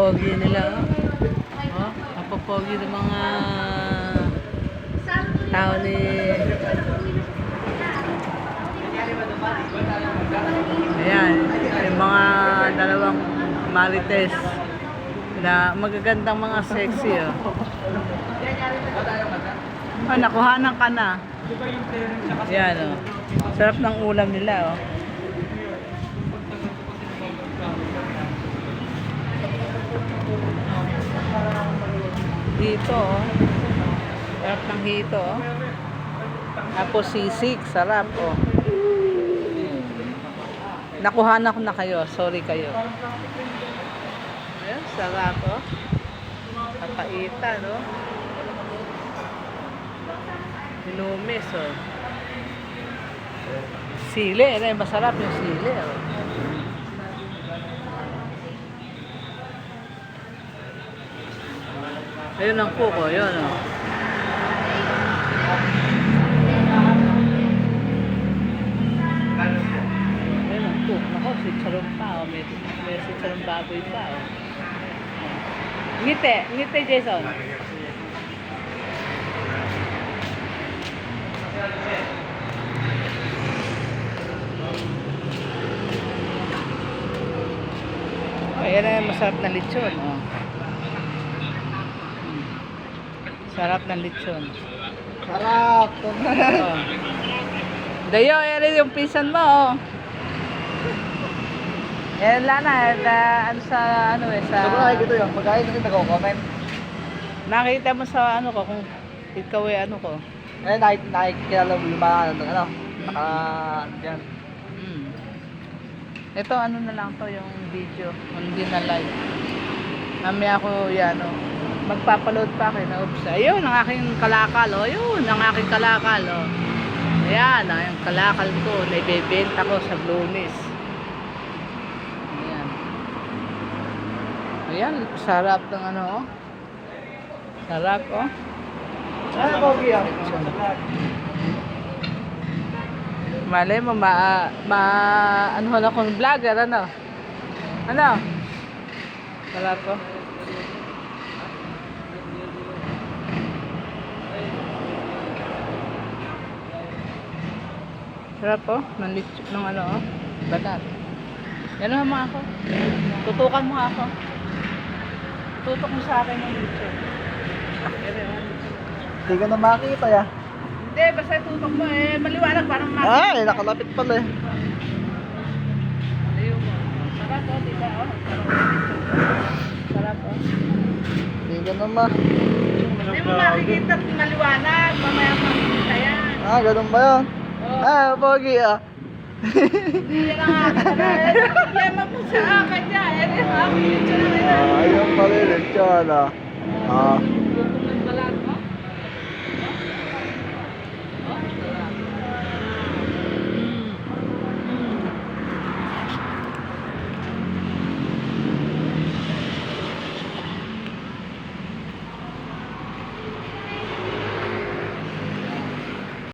Pogi nila, oh. Oh, napopogi ng mga tao ni... Ayan, yung mga dalawang marites na magagandang mga sexy, oh. Oh, nakuhanan ka na. Ayan, oh. Sarap ng ulam nila, oh. Dito, oh. Sarap ng hito, oh. Tapos sisig, sarap, oh. Nakuha ko na kayo, sorry kayo. Ayan, sarap, oh. Kapaitan, oh. Inumis, oh. Sili, eh, masarap yung sili, oh. Ayun ang kuko, yun, oh. Ayun ang kuko. Nako, si Charong pa, oh. May si Charong baboy pa, oh. Ngiti, ngiti, Jason. Ayan na, masarap na lechon, oh. Sarap ng lechon. Sarap! Oh. Dayo, yan yung pinsan mo, oh. Yan lang na, ano sa, ano eh, sa... Sabi nakikita yung pagkain kasi nag-comment. Nakita mo sa ano ko, kung ikaw eh, ano ko. Eh, nakikilala mo yung mga, ano, dyan. Ito, ano na lang to, yung video. Hindi na live. Mamaya ako, yan, oh. Magpapaload pa kayo na, oops. Ayun, ang aking kalakal, oh. Ayun, ang aking kalakal, oh. Ayan, ang kalakal ko. Naibebenta ko sa Lunes. Ayan. Ayan, sarap ng ano, oh. Sarap, oh. Ano, Pogi, ah? Malay mo, ano na akong vlogger, ano? Ano? Sarap, oh. Sarap, oh. Ng ano, oh. Banat. Yan mo ako. Tutukan mo ako. Tutok mo sa akin yung lechon. Hindi ko na makita, ya. Hindi, basta tutok mo eh. Maliwanag, parang Ay, nakalapit pala eh. Ayaw mo. Sarap, oh. Diba, oh. Sarap, oh. Hindi ko na ma... Hindi mo makikita maliwanag. Mamaya makikita yan. Ah, ganun ba yun? Oh. Ah, Pogi, ah. Hindi yan ang akin na. Problema mo sa akin yan. Yan yung akin lechon na rin. Ayun pala yung lechon, ah. Ah.